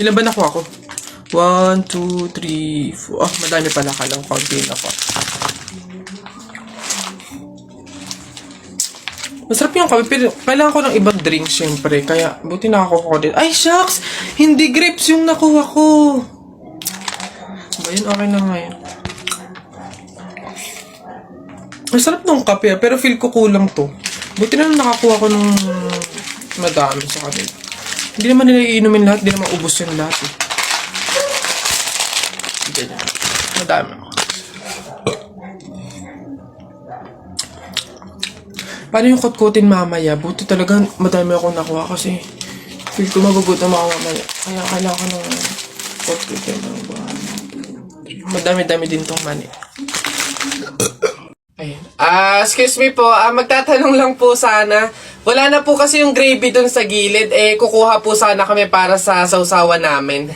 Ilan ba nakuha ko? 1, 2, 3, 4. Ah, madami pala. Kalang konti na ako. Masarap yung kape, pero kailangan ko ng ibang drink, syempre. Kaya, buti nakakuha ko din. Ay, shucks! Hindi grapes yung nakuha ko. Ba yun? Okay na nga yun. Masarap nung kape, pero feel ko kulang to. Buti na nakakuha ko ng madami sa kanila. Hindi naman nila iinumin lahat, hindi naman ubos yung lahat eh. Ganyan. Madami ako. Paano yung kutkutin mamaya? Buti talaga madami akong nakuha kasi feel ko magugutom ako mamaya. Kaya kailangan ko ng kutkutin. Madami-dami din tong mani. Ayun. Excuse me po. Magtatanong lang po sana. Wala na po kasi yung gravy dun sa gilid. Kukuha po sana kami para sa sausawan namin.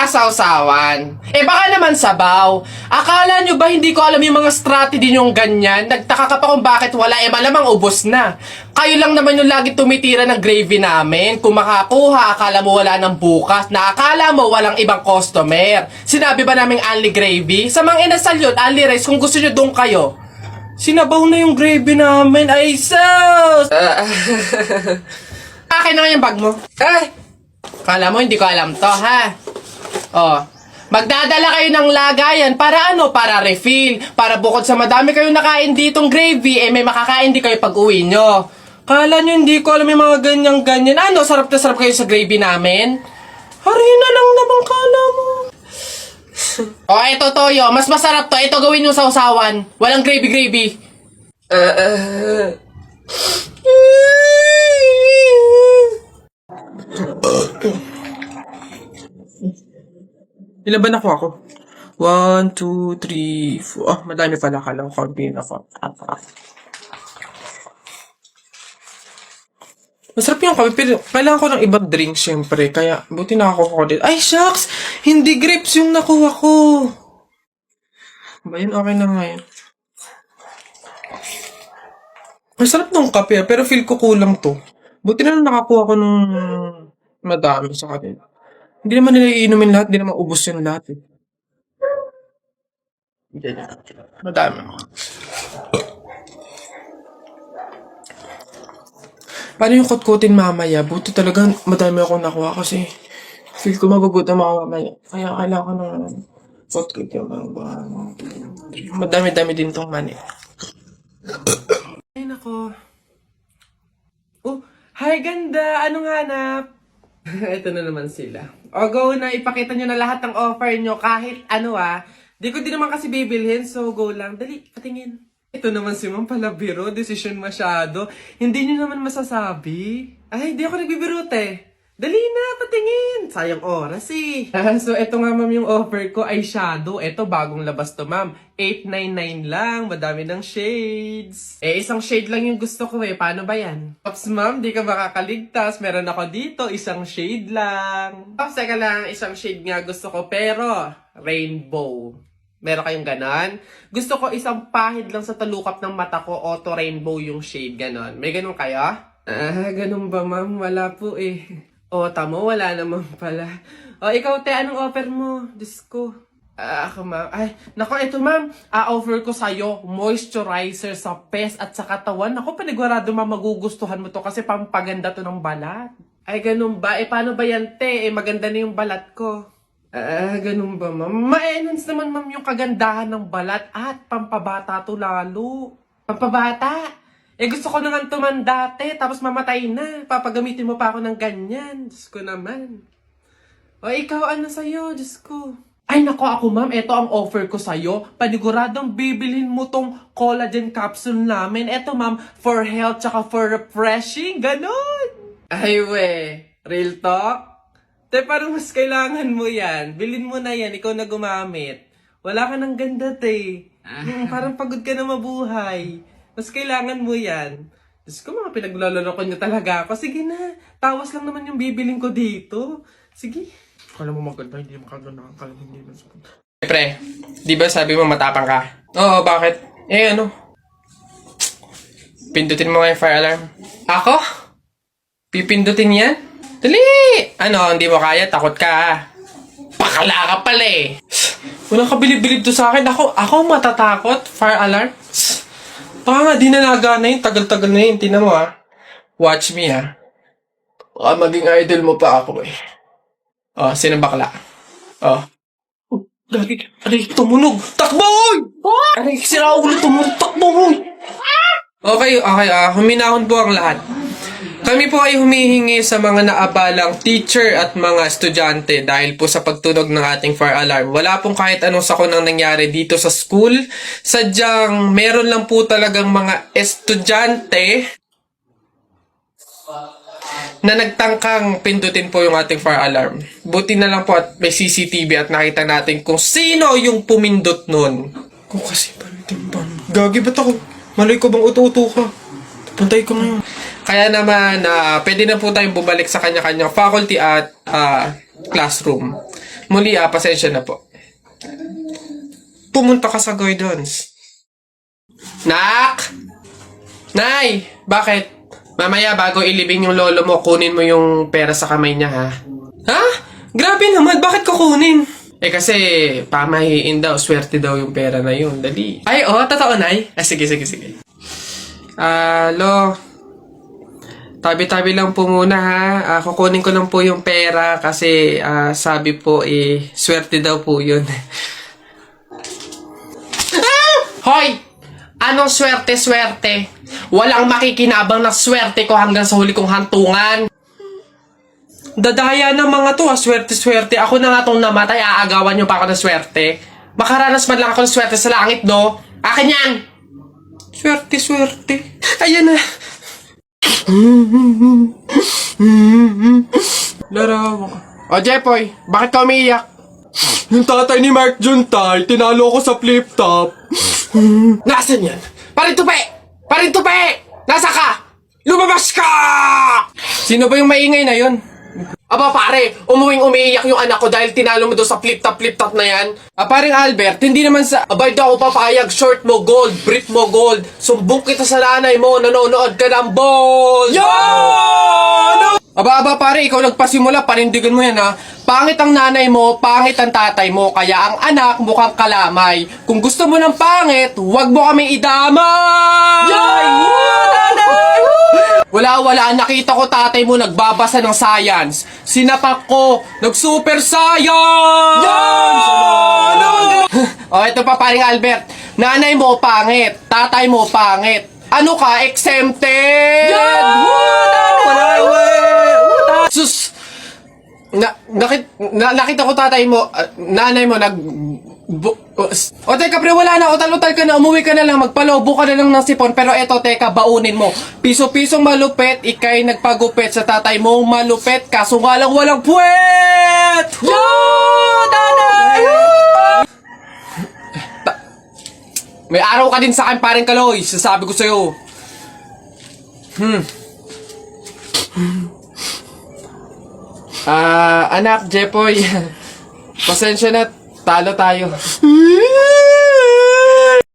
Sausawan. Baka naman sabaw. Akala nyo ba hindi ko alam yung mga strategy nyong ganyan? Nagtaka ka pa kung bakit wala. Malamang ubos na. Kayo lang naman yung lagi tumitira ng gravy namin. Kung makakuha, akala mo wala ng bukas. Na akala mo walang ibang customer. Sinabi ba naming only gravy? Sa mga inasal yun, only rice. Kung gusto nyo doon kayo. Sinabaw na yung gravy namin. Ay, sus! Akin na nga yung bag mo. Kala mo hindi ko alam to, ha? Magdadala kayo ng lagayan para ano? Para refill. Para bukod sa madami kayong nakain ditong gravy, may makakain di kayo pag uwi nyo. Kala nyo hindi ko alam yung mga ganyan-ganyan. Ano? Sarap na sarap kayo sa gravy namin? Harina lang naman kala mo. Ito toyo. Mas masarap to. Ito gawin yung sausawan. Walang gravy-gravy. Ilan ba nakuha ko? 1, 2, 3, 4. Ah, madami pala. Kalang konti na ako. Masarap yung kape, pero kailangan ko ng ibang drink, syempre. Kaya, buti nakakuha ko din. Ay, shucks! Hindi grapes yung nakuha ko. Ba yun? Okay na nga yun. Masarap nung kape, pero feel ko kulang to. Buti na nakakuha ko ng madami sa kanila. Hindi naman nila iinumin lahat, hindi naman ubos yung lahat eh. Ganyan. Madami ako. Paano yung kutkutin mamaya? Buti talaga madami akong nakuha kasi feel ko magugutom ako mamaya. Kaya kailangan ko ng kutkutin. Madami-dami din tong mani. Ay nako. Hi ganda! Anong hanap? Ito na naman sila. Go na, ipakita nyo na lahat ng offer nyo kahit ano Di ko din naman kasi bibilhin, so go lang. Dali, patingin. Ito naman si Ma'am pala biro, decision masyado. Hindi nyo naman masasabi. Ay, di ako nagbibiro Dali na, patingin. Sayang oras eh. So, ito nga ma'am yung offer ko ay shadow. Ito, bagong labas to ma'am. 899 lang. Madami ng shades. Isang shade lang yung gusto ko Paano ba yan? Ops ma'am, di ka makakaligtas. Meron ako dito, isang shade lang. Ops, teka lang, isang shade nga gusto ko. Pero, rainbow. Meron kayong ganon? Gusto ko isang pahid lang sa talukap ng mata ko. Auto rainbow yung shade, ganon. May ganon kayo? Ganon ba ma'am? Wala po tamo, wala naman pala. Ikaw, anong offer mo? Diyos ko. Ako, ma'am. Ay, nako, ito, ma'am. Offer ko sa'yo, moisturizer sa pes at sa katawan. Ako, panigurado, ma'am, magugustuhan mo to kasi pampaganda to ng balat. Ay, ganun ba? Paano ba yan, te? Maganda na yung balat ko. Ganun ba, ma'am? Ma-enhance naman, ma'am, yung kagandahan ng balat at pampabata to lalo. Pampabata? Gusto ko naman tumanda, tapos mamatay na. Papagamitin mo pa ako ng ganyan. Diyos ko naman. Ikaw, ano sa'yo? Diyos ko. Ay, nako ako, ma'am. Ito ang offer ko sa'yo. Paniguradong bibilhin mo tong collagen capsule namin. Ito, ma'am, for health tsaka for refreshing. Ganon. Ay, we. Real talk? Parang mas kailangan mo yan. Bilhin mo na yan. Ikaw na gumamit. Wala ka ng ganda, parang pagod ka na mabuhay. Mas kailangan mo yan. Diyos ko, mga pinaglaloloko niyo talaga ako. Sige na, tawas lang naman yung bibiling ko dito. Sige. Kala mo maganda, hindi makaganda. Kala mo hindi masakit. Pre, di ba sabi mo matapang ka? Oo, bakit? Pindutin mo nga yung fire alarm. Ako? Pipindutin yan? Dali! Ano, hindi mo kaya? Takot ka ha? Pakala ka pala eh. Walang kabilib-bilib to sa akin. Ako matatakot? Fire alarm? Baka nga, di na nagana yun. Tagal-tagal na yun. Tingnan mo ha. Watch me ha. Baka maging idol mo pa ako eh. Oh, sino bakla? Oh. Lagi, aray, tumunog. Takbo, oy! Aray, sira ulo, tumunog. Takbo, oy! Okay, huminahon po ang lahat. Kami po ay humihingi sa mga naabalang teacher at mga estudyante dahil po sa pagtunog ng ating fire alarm. Wala pong kahit anong sakonang nangyari dito sa school. Sadyang meron lang po talagang mga estudyante na nagtangkang pindutin po yung ating fire alarm. Buti na lang po at may CCTV at nakita natin kung sino yung pumindot nun. Kung kasi paano? Gagi, ba't ako? Malay ko bang uto-uto ka? Puntay ko ngayon. Kaya naman, pwede na po tayong bumalik sa kanya-kanyang faculty at classroom. Muli, pasensya na po. Pumunta ka sa guidance. Nak! Nay! Bakit? Mamaya, bago ilibing yung lolo mo, kunin mo yung pera sa kamay niya, ha? Ha? Grabe naman, bakit ko kunin? Eh kasi, pamahiin daw, swerte daw yung pera na yun. Dali. Ay, totoo, Nay? Sige. Lo, tabi-tabi lang po muna, ha? Kukunin ko lang po yung pera kasi sabi po, swerte daw po yun. Hoy! Anong swerte-swerte? Walang makikinabang na swerte ko hanggang sa huli kong hantungan. Dadaya ng mga to, swerte-swerte. Ako na nga tong namatay, aagawan nyo pa ako ng swerte. Makaranas man lang ako ng swerte sa langit, no? Akin yan! Swerte-swerte. Ayan na. Larawa ka. O, Jepoy, bakit ka umiiyak? Yung tatay ni Mark Juntay, tinalo ko sa flip-top. Nasaan yan? Parintupe! Nasa ka? Lumabas ka! Sino ba yung maingay na yun? Aba pare, umiiyak yung anak ko dahil tinalo mo doon sa flip-top na yan. Paring Albert, hindi naman sa abay daw ako papayag, short mo gold, brief mo gold, sumbong kita sa nanay mo, nanonood ka ng balls! Yo! Aba pare, ikaw nagpasimula, panindigan mo yan ha. Pangit ang nanay mo, pangit ang tatay mo, kaya ang anak mukhang kalamay. Kung gusto mo ng pangit, huwag mo kami idamay! Yay! Wala, nakita ko tatay mo nagbabasa ng science. Sinapak ko, nag-super science! O, ito pa paring Albert. Nanay mo pangit, tatay mo pangit. Ano ka, exempted? Sus! Nakita ko tatay mo, nanay mo o teka pre, wala na, utal-utal ka na, umuwi ka na lang, magpalobo ka na lang ng sipon, pero eto teka, baunin mo. Piso-pisong malupet, ikay nagpagupit sa tatay mo, malupet, kaso nga lang walang puwet! Yo! Tatay! May araw ka din sa akin, paring Kaloy, sasabi ko sa'yo. Anak, Jepoy, pasensya na, talo tayo.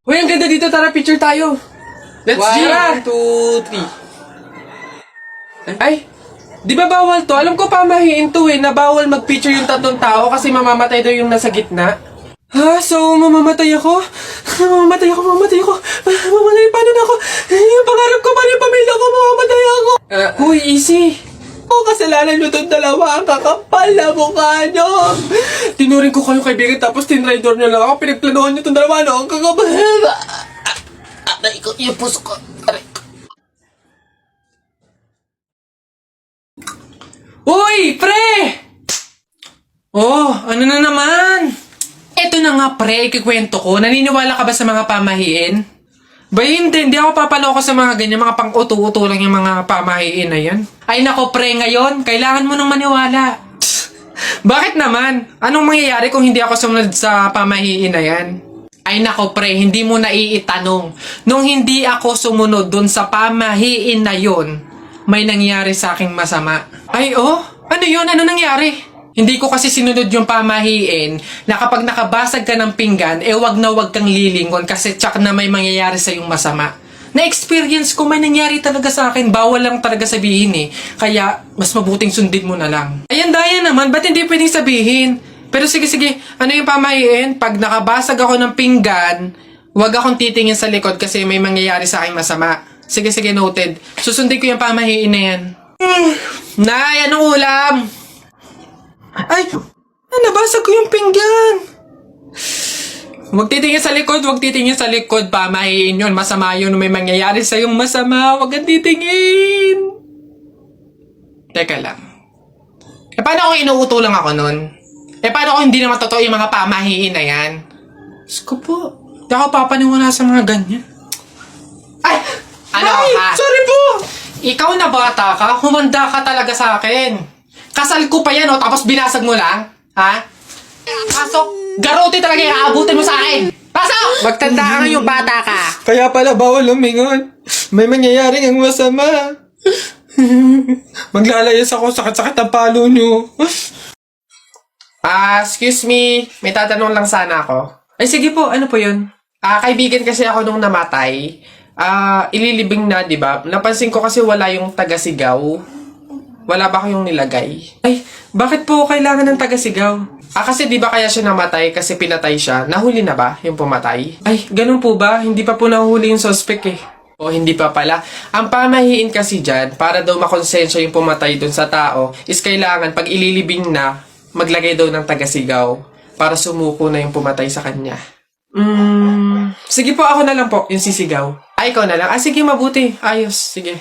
Uy, ang ganda dito, tara, picture tayo. Let's G! 1, 2, 3. Ay, di ba bawal to? Alam ko pamahiin to na bawal mag-picture yung tatlong tao kasi mamamatay daw yung nasa gitna. Ha? So, mamamatay ako? Mamamatay, paano na ako? Yung pangarap ko, paano yung pamilya ko, mamamatay ako? Huy, easy. Kasalanan nyo itong dalawa, ang kakapal na mukha nyo. Tinuring ko kayong kaibigan tapos tinraidor nyo lang ako. Pinagplanuhan nyo itong dalawa, no? Ang kakapal. Aray ko, yung puso ko. Aray ko. Uy, pre! Oh, ano na naman? Eto na nga, pre, ikikwento ko. Naniniwala ka ba sa mga pamahiin? Ba hindi ako papaloko sa mga ganyan, mga pang-uto-uto lang yung mga pamahiin na yan. Ay nako pre, ngayon, kailangan mo nang maniwala. Bakit naman? Anong mangyayari kung hindi ako sumunod sa pamahiin na yan? Ay nako pre, hindi mo na iitanong. Nung hindi ako sumunod dun sa pamahiin na yon, may nangyari sa aking masama. Ay ano yun? Ano nangyari? Hindi ko kasi sinunod yung pamahiin na kapag nakabasag ka ng pinggan, wag na wag kang lilingon kasi tsak na may mangyayari sa yung masama. Na-experience ko, may nangyari talaga sa akin. Bawal lang talaga sabihin eh. Kaya, mas mabuting sundin mo na lang. Ayan, Daya naman, ba't hindi pwedeng sabihin? Pero sige, ano yung pamahiin? Pag nakabasag ako ng pinggan, huwag akong titingin sa likod kasi may mangyayari sa akin masama. Sige, noted. Susundin ko yung pamahiin na yan. Nay, anong ulam? Ay, nabasag ko yung pinggan. Huwag titingin sa likod, pamahiin yun. Masama yun, may mangyayari sa'yong masama. Huwag kang titingin. Teka lang. Paano kung inuuto lang ako nun? Paano kung hindi naman totoo yung mga pamahiin na yan? Diyos ko po, di ako papaniwala sa mga ganyan. Ay! Ano ka? Sorry po! Ikaw na bata ka, humanda ka talaga sa akin. Kasal ko pa yan, tapos binasag mo lang? Ha? Pasok! Garote talaga yung aabutin mo sa akin! Pasok! Magtanda ka yung bata ka. Kaya pala bawal lumingon. May mangyayaring ang masama. Maglalayas ako, sakit-sakit ang palo nyo. Excuse me. May tatanong lang sana ako. Ay sige po, ano po yun? Kaibigan kasi ako nung namatay. Ililibing na, di ba? Napansin ko kasi wala yung taga-sigaw. Wala ba kayong nilagay? Ay, bakit po kailangan ng taga-sigaw? Kasi di ba kaya siya namatay kasi pinatay siya? Nahuli na ba yung pumatay? Ay, ganun po ba? Hindi pa po nahuli yung suspect eh. O hindi pa pala. Ang pamahiin kasi dyan, para daw makonsensya yung pumatay dun sa tao, is kailangan pag ililibing na, maglagay daw ng taga-sigaw para sumuko na yung pumatay sa kanya. Sige po, ako na lang po, yung sisigaw. Ay, ikaw na lang. Sige, mabuti. Ayos. Sige.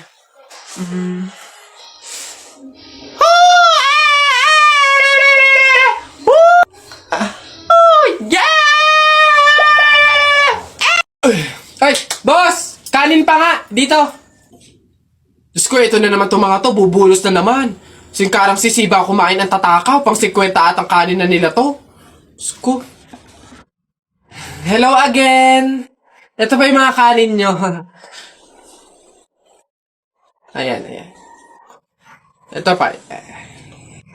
Ay, boss! Kanin pa nga! Dito! Diyos ko, ito na naman itong mga to. Bubulos na naman. Singkarang sisiba kumain ang tatakaw. Pang 50 at ang kanin na nila to. Diyos ko. Hello again! Ito pa yung mga kanin nyo. Ayan. Ito pa.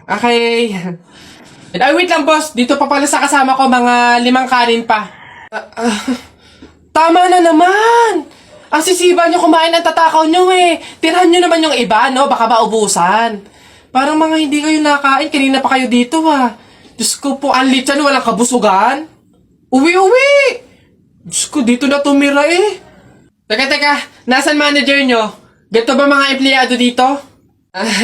Okay. Ay, wait lang, boss. Dito pa pala sa kasama ko, mga 5 kanin pa. Tama na naman! Ang sisiba nyo kumain ng tatakaw nyo eh. Tirahan nyo naman yung iba, no? Baka maubusan. Parang mga hindi kayo nakain. Kanina pa kayo dito, ha? Diyos ko po, ang litsan, walang kabusugan. Uwi! Diyos ko, dito na tumira eh. Teka. Nasaan manager nyo? Ganito ba mga empleyado dito?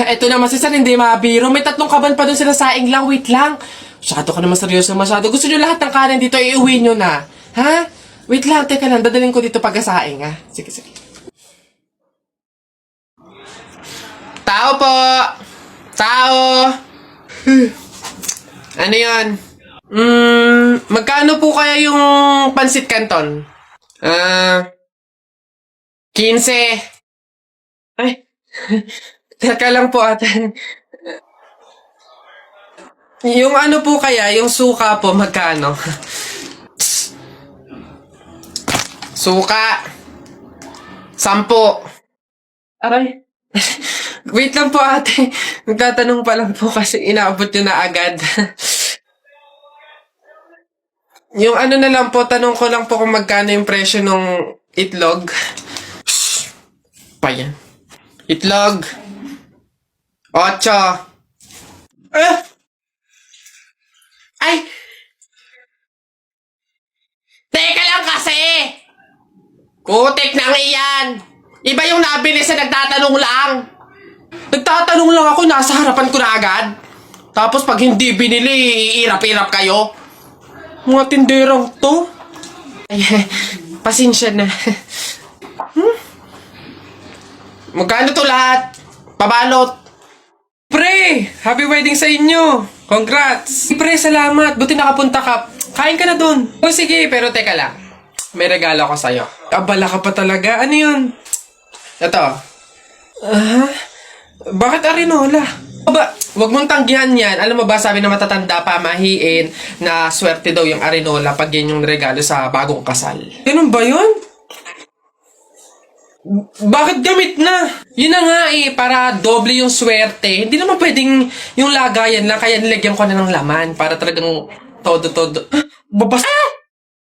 Eto naman si Sir, hindi mabiro. May 3 kaban pa dun sila saing lang. Wait lang. Masyado ka naman seryoso masyado. Gusto nyo lahat ng kanin dito, iuwi nyo na. Ha? Wait lang, teka lang. Dadalhin ko dito pagkasaing, ha? Sige. Tao po! Tao! Ano yun? Magkano po kaya yung pansit canton? 15. Ay, teka lang po ate. Yung ano po kaya, yung suka po, magkano? Suka. 10. Aray. Wait lang po ate. Nagtatanong pa lang po kasi inaabot nyo na agad. Yung ano na lang po, tanong ko lang po kung magkano yung presyo ng itlog. Shhh. Pa yan. Itlog. 8. Ay! Teka lang kasi! Kutik na iyan! Iba yung nabili sa nagtatanong lang. Nagtatanong lang ako, nasa harapan ko na agad. Tapos pag hindi binili, iirap-irap kayo. Mga tinderang to. Ay, pasensya na. Magkano to lahat? Pabalot. Pre! Happy wedding sa inyo! Congrats! Pre, salamat! Buti nakapunta ka. Kain ka na dun. O sige, pero teka lang. May regalo ko sa'yo. Abala ka pa talaga. Ano yun? Ito. Bakit arinola? Wag mong tanggihan yan. Alam mo ba, sabi na matatanda pa, mahiin na swerte daw yung arinola pag yan yung regalo sa bagong kasal. Ganun ba yun? Bakit gamit na? Yun na nga para doble yung swerte. Hindi naman pwedeng yung lagayan lang, kaya nilagyan ko na ng laman para talagang todo-todo. Babas...